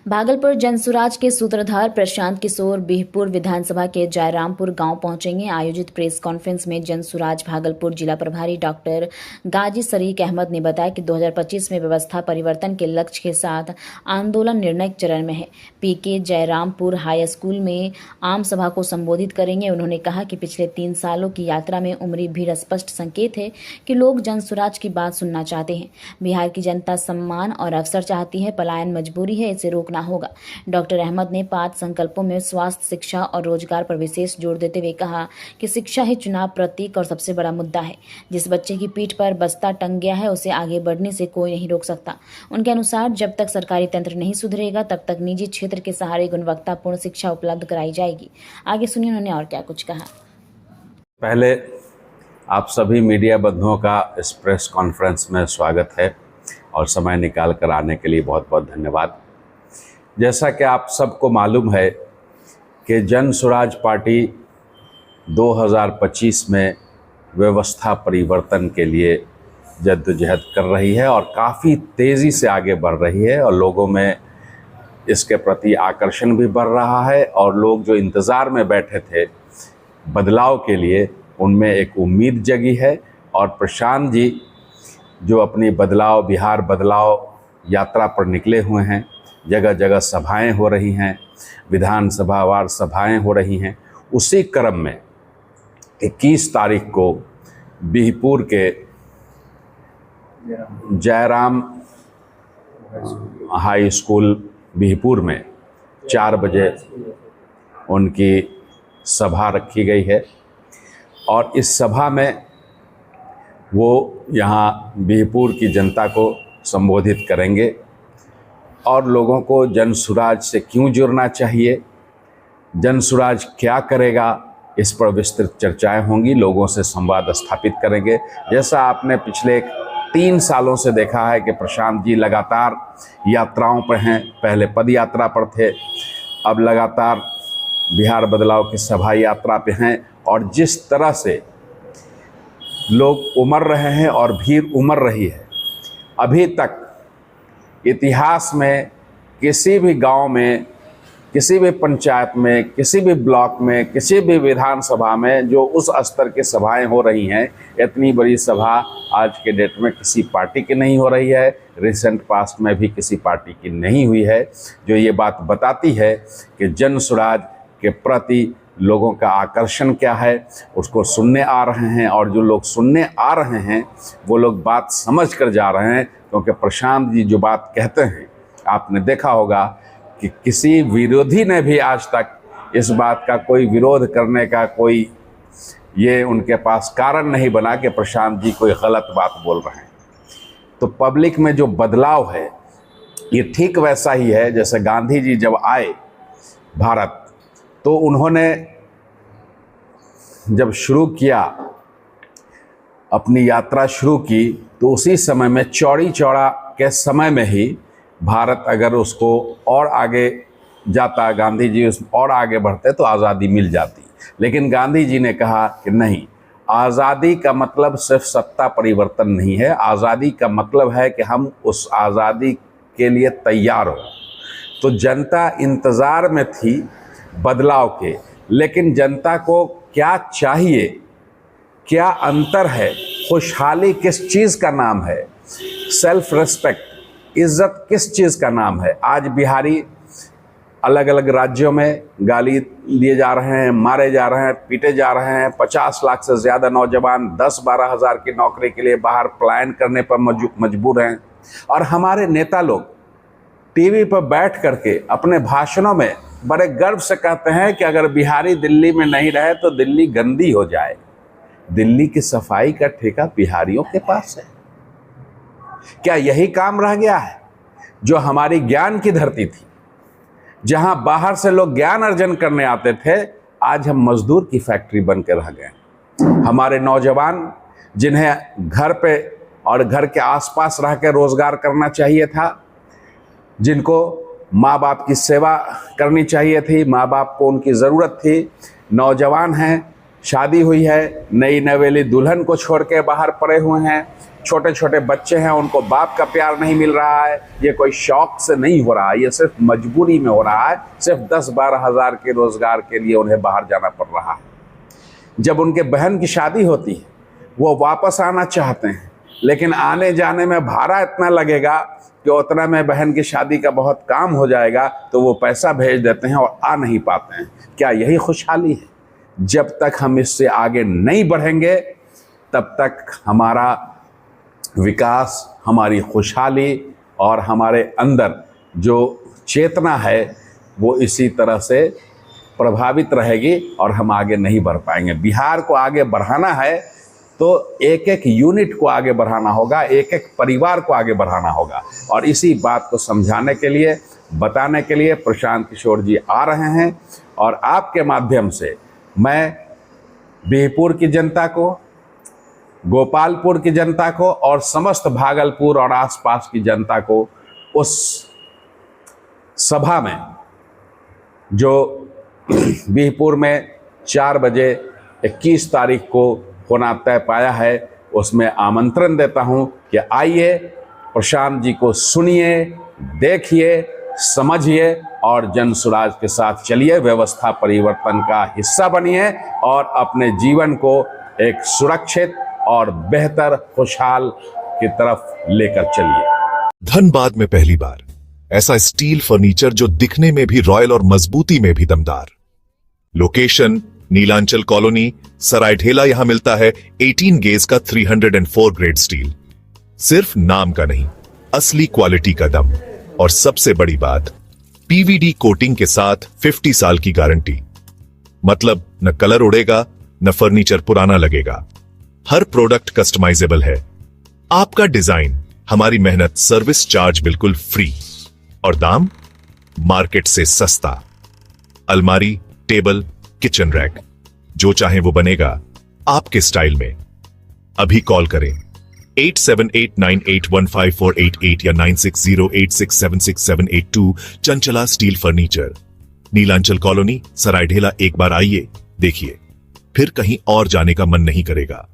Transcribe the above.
भागलपुर जनसुराज के सूत्रधार प्रशांत किशोर बिहपुर विधानसभा के जयरामपुर गांव पहुंचेंगे। आयोजित प्रेस कॉन्फ्रेंस में जनसुराज भागलपुर जिला प्रभारी डॉक्टर गाजी शरीक अहमद ने बताया कि 2025 में व्यवस्था परिवर्तन के लक्ष्य के साथ आंदोलन निर्णायक चरण में है। पीके जयरामपुर हाई स्कूल में आम सभा को संबोधित करेंगे। उन्होंने कहा कि पिछले 3 सालों की यात्रा में उमड़ी भीड़ स्पष्ट संकेत है कि लोग जनसुराज की बात सुनना चाहते हैं। बिहार की जनता सम्मान और अवसर चाहती है, पलायन मजबूरी है, इसे रोकना होगा। डॉक्टर अहमद ने 5 संकल्पों में स्वास्थ्य, शिक्षा और रोजगार पर विशेष जोर देते हुए कहा कि शिक्षा ही चुनाव प्रतीक और सबसे बड़ा मुद्दा है। जिस बच्चे की पीठ पर बस्ता टंग गया है उसे आगे बढ़ने से कोई नहीं रोक सकता। उनके अनुसार जब तक सरकारी तंत्र नहीं सुधरेगा तब तक निजी क्षेत्र के सहारे गुणवत्तापूर्ण शिक्षा उपलब्ध कराई जाएगी। आगे सुनिए उन्होंने और क्या कुछ कहा। पहले आप सभी मीडिया बंधुओं का इस प्रेस कॉन्फ्रेंस में स्वागत है और समय निकाल कर आने के लिए बहुत बहुत धन्यवाद। जैसा कि आप सबको मालूम है कि जनसुराज पार्टी 2025 में व्यवस्था परिवर्तन के लिए जद्दोजहद कर रही है और काफ़ी तेज़ी से आगे बढ़ रही है और लोगों में इसके प्रति आकर्षण भी बढ़ रहा है और लोग जो इंतज़ार में बैठे थे बदलाव के लिए उनमें एक उम्मीद जगी है। और प्रशांत जी जो अपनी बिहार बदलाव यात्रा पर निकले हुए हैं, जगह जगह सभाएं हो रही हैं, विधानसभावार सभाएं हो रही हैं, उसी क्रम में 21 तारीख को बिहपुर के जयराम हाई स्कूल बिहपुर में 4 बजे उनकी सभा रखी गई है और इस सभा में वो यहाँ बिहपुर की जनता को संबोधित करेंगे और लोगों को जनसुराज से क्यों जुड़ना चाहिए, जनसुराज क्या करेगा, इस पर विस्तृत चर्चाएं होंगी। लोगों से संवाद स्थापित करेंगे। जैसा आपने पिछले 3 सालों से देखा है कि प्रशांत जी लगातार यात्राओं पर हैं। पहले पद यात्रा पर थे, अब लगातार बिहार बदलाव की सभा यात्रा पे हैं और जिस तरह से लोग उमड़ रहे हैं और भीड़ उमड़ रही है, अभी तक इतिहास में किसी भी गांव में, किसी भी पंचायत में, किसी भी ब्लॉक में, किसी भी विधानसभा में जो उस स्तर की सभाएं हो रही हैं, इतनी बड़ी सभा आज के डेट में किसी पार्टी की नहीं हो रही है। रिसेंट पास्ट में भी किसी पार्टी की नहीं हुई है, जो ये बात बताती है कि जनसुराज के प्रति लोगों का आकर्षण क्या है, उसको सुनने आ रहे हैं और जो लोग सुनने आ रहे हैं वो लोग बात समझ कर जा रहे हैं। क्योंकि प्रशांत जी जो बात कहते हैं, आपने देखा होगा कि किसी विरोधी ने भी आज तक इस बात का कोई विरोध करने का कोई ये उनके पास कारण नहीं बना कि प्रशांत जी कोई गलत बात बोल रहे हैं। तो पब्लिक में जो बदलाव है ये ठीक वैसा ही है जैसे गांधी जी जब आए भारत, तो उन्होंने जब शुरू किया, अपनी यात्रा शुरू की, तो उसी समय में चौड़ी चौड़ा के समय में ही भारत अगर उसको और आगे जाता, गांधी जी उस और आगे बढ़ते तो आज़ादी मिल जाती। लेकिन गांधी जी ने कहा कि नहीं, आज़ादी का मतलब सिर्फ सत्ता परिवर्तन नहीं है, आज़ादी का मतलब है कि हम उस आज़ादी के लिए तैयार हो। तो जनता इंतज़ार में थी बदलाव के, लेकिन जनता को क्या चाहिए, क्या अंतर है, खुशहाली किस चीज़ का नाम है, सेल्फ रिस्पेक्ट, इज्जत किस चीज़ का नाम है। आज बिहारी अलग अलग राज्यों में गाली दिए जा रहे हैं, मारे जा रहे हैं, पीटे जा रहे हैं। 50 लाख से ज़्यादा नौजवान 10-12 हज़ार की नौकरी के लिए बाहर पलायन करने पर मजबूर हैं। और हमारे नेता लोग टीवी पर बैठ करके अपने भाषणों में बड़े गर्व से कहते हैं कि अगर बिहारी दिल्ली में नहीं रहे तो दिल्ली गंदी हो जाए। दिल्ली की सफाई का ठेका बिहारियों के पास है। क्या यही काम रह गया है जो हमारी ज्ञान की धरती थी, जहां बाहर से लोग ज्ञान अर्जन करने आते थे, आज हम मजदूर की फैक्ट्री बन के रह गए। हमारे नौजवान जिन्हें घर पे और घर के आसपास रह के रोजगार करना चाहिए था, जिनको माँ बाप की सेवा करनी चाहिए थी, माँ बाप को उनकी ज़रूरत थी, नौजवान हैं, शादी हुई है, नई नवेली दुल्हन को छोड़ के बाहर पड़े हुए हैं, छोटे छोटे बच्चे हैं, उनको बाप का प्यार नहीं मिल रहा है। ये कोई शौक से नहीं हो रहा है, ये सिर्फ मजबूरी में हो रहा है। सिर्फ 10-12 हज़ार के रोज़गार के लिए उन्हें बाहर जाना पड़ रहा है। जब उनके बहन की शादी होती है, वो वापस आना चाहते हैं, लेकिन आने जाने में भाड़ा इतना लगेगा कि उतना में बहन की शादी का बहुत काम हो जाएगा, तो वो पैसा भेज देते हैं और आ नहीं पाते हैं। क्या यही खुशहाली है? जब तक हम इससे आगे नहीं बढ़ेंगे, तब तक हमारा विकास, हमारी खुशहाली और हमारे अंदर जो चेतना है वो इसी तरह से प्रभावित रहेगी और हम आगे नहीं बढ़ पाएंगे। बिहार को आगे बढ़ाना है तो एक एक यूनिट को आगे बढ़ाना होगा, एक एक परिवार को आगे बढ़ाना होगा। और इसी बात को समझाने के लिए, बताने के लिए प्रशांत किशोर जी आ रहे हैं। और आपके माध्यम से मैं बिहपुर की जनता को, गोपालपुर की जनता को और समस्त भागलपुर और आसपास की जनता को उस सभा में जो बिहपुर में 4 बजे 21 तारीख को होना तय पाया है, उसमें आमंत्रण देता हूं कि आइए, प्रशांत जी को सुनिए, देखिए, समझिए और जनसुराज के साथ चलिए, व्यवस्था परिवर्तन का हिस्सा बनिए और अपने जीवन को एक सुरक्षित और बेहतर खुशहाल की तरफ लेकर चलिए। धनबाद में पहली बार ऐसा स्टील फर्नीचर जो दिखने में भी रॉयल और मजबूती में भी दमदार। Location Nilanchal colony, Saraidhela. यहां मिलता है 18 गेज का 304 ग्रेड स्टील। सिर्फ नाम का नहीं, असली क्वालिटी का दम। और सबसे बड़ी बात, पीवीडी कोटिंग के साथ 50 साल की गारंटी। मतलब न कलर उड़ेगा, न फर्नीचर पुराना लगेगा। हर प्रोडक्ट कस्टमाइजेबल है। आपका डिजाइन, हमारी मेहनत, सर्विस चार्ज बिल्कुल फ्री। और दाम मार्केट से सस्ता। अलमारी, टेबल, किचन रैक, जो चाहे वो बनेगा आपके स्टाइल में। अभी कॉल करें 8789815488 या 9608676782। Chanchala steel furniture, Nilanchal colony, Saraidhela. एक बार आइए, देखिए, फिर कहीं और जाने का मन नहीं करेगा।